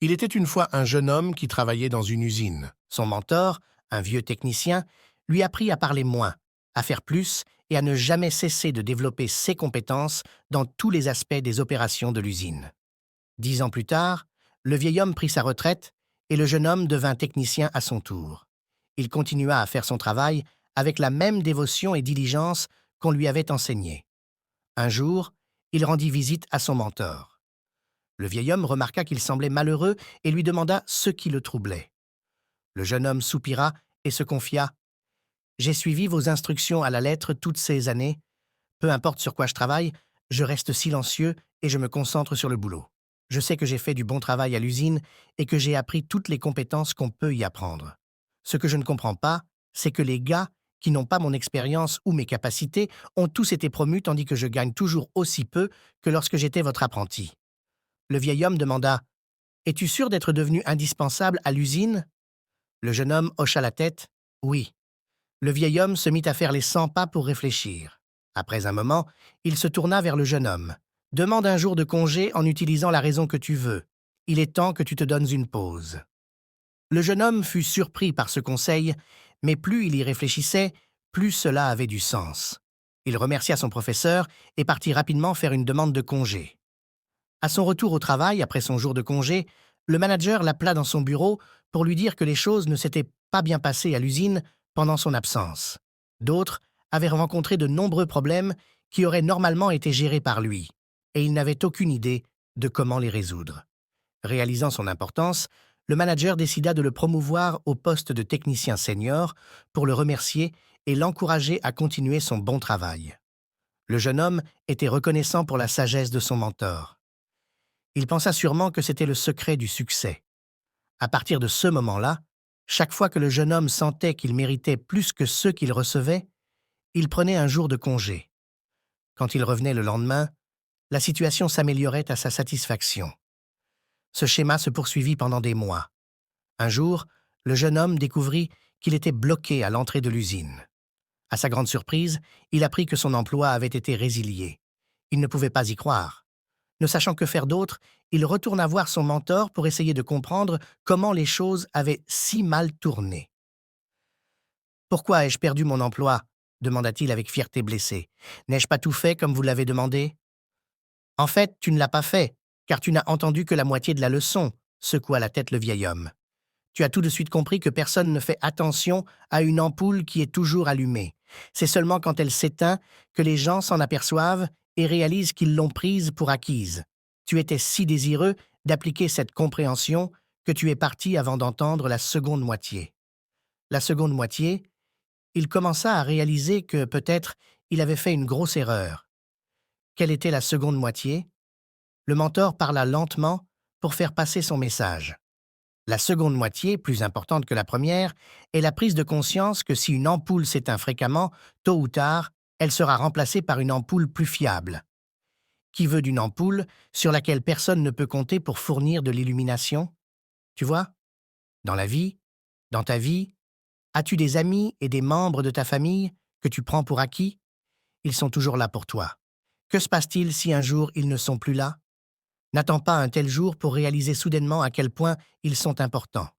Il était une fois un jeune homme qui travaillait dans une usine. Son mentor, un vieux technicien, lui apprit à parler moins, à faire plus et à ne jamais cesser de développer ses compétences dans tous les aspects des opérations de l'usine. 10 ans plus tard, le vieil homme prit sa retraite et le jeune homme devint technicien à son tour. Il continua à faire son travail avec la même dévotion et diligence qu'on lui avait enseignée. Un jour, il rendit visite à son mentor. Le vieil homme remarqua qu'il semblait malheureux et lui demanda ce qui le troublait. Le jeune homme soupira et se confia. « J'ai suivi vos instructions à la lettre toutes ces années. Peu importe sur quoi je travaille, je reste silencieux et je me concentre sur le boulot. Je sais que j'ai fait du bon travail à l'usine et que j'ai appris toutes les compétences qu'on peut y apprendre. Ce que je ne comprends pas, c'est que les gars qui n'ont pas mon expérience ou mes capacités ont tous été promus tandis que je gagne toujours aussi peu que lorsque j'étais votre apprenti. » Le vieil homme demanda « Es-tu sûr d'être devenu indispensable à l'usine ?» Le jeune homme hocha la tête « Oui. » Le vieil homme se mit à faire les 100 pas pour réfléchir. Après un moment, il se tourna vers le jeune homme. « Demande un jour de congé en utilisant la raison que tu veux. Il est temps que tu te donnes une pause. » Le jeune homme fut surpris par ce conseil, mais plus il y réfléchissait, plus cela avait du sens. Il remercia son professeur et partit rapidement faire une demande de congé. À son retour au travail, après son jour de congé, le manager l'appela dans son bureau pour lui dire que les choses ne s'étaient pas bien passées à l'usine pendant son absence. D'autres avaient rencontré de nombreux problèmes qui auraient normalement été gérés par lui, et il n'avait aucune idée de comment les résoudre. Réalisant son importance, le manager décida de le promouvoir au poste de technicien senior pour le remercier et l'encourager à continuer son bon travail. Le jeune homme était reconnaissant pour la sagesse de son mentor. Il pensa sûrement que c'était le secret du succès. À partir de ce moment-là, chaque fois que le jeune homme sentait qu'il méritait plus que ceux qu'il recevait, il prenait un jour de congé. Quand il revenait le lendemain, la situation s'améliorait à sa satisfaction. Ce schéma se poursuivit pendant des mois. Un jour, le jeune homme découvrit qu'il était bloqué à l'entrée de l'usine. À sa grande surprise, il apprit que son emploi avait été résilié. Il ne pouvait pas y croire. Ne sachant que faire d'autre, il retourna voir son mentor pour essayer de comprendre comment les choses avaient si mal tourné. « Pourquoi ai-je perdu mon emploi ?» demanda-t-il avec fierté blessée. « N'ai-je pas tout fait comme vous l'avez demandé ?»« En fait, tu ne l'as pas fait, car tu n'as entendu que la moitié de la leçon, » secoua la tête le vieil homme. « Tu as tout de suite compris que personne ne fait attention à une ampoule qui est toujours allumée. C'est seulement quand elle s'éteint que les gens s'en aperçoivent et réalisent qu'ils l'ont prise pour acquise. Tu étais si désireux d'appliquer cette compréhension que tu es parti avant d'entendre la seconde moitié. » La seconde moitié, il commença à réaliser que, peut-être, il avait fait une grosse erreur. Quelle était la seconde moitié? Le mentor parla lentement pour faire passer son message. La seconde moitié, plus importante que la première, est la prise de conscience que si une ampoule s'éteint fréquemment, tôt ou tard, elle sera remplacée par une ampoule plus fiable. Qui veut d'une ampoule sur laquelle personne ne peut compter pour fournir de l'illumination? Tu vois? Dans la vie, dans ta vie, as-tu des amis et des membres de ta famille que tu prends pour acquis? Ils sont toujours là pour toi. Que se passe-t-il si un jour ils ne sont plus là? N'attends pas un tel jour pour réaliser soudainement à quel point ils sont importants.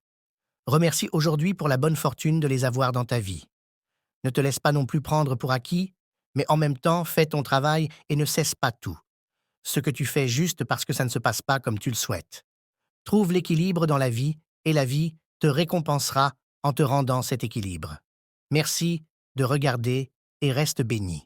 Remercie aujourd'hui pour la bonne fortune de les avoir dans ta vie. Ne te laisse pas non plus prendre pour acquis, mais en même temps, fais ton travail et ne cesse pas tout. Ce que tu fais juste parce que ça ne se passe pas comme tu le souhaites. Trouve l'équilibre dans la vie et la vie te récompensera en te rendant cet équilibre. Merci de regarder et reste béni.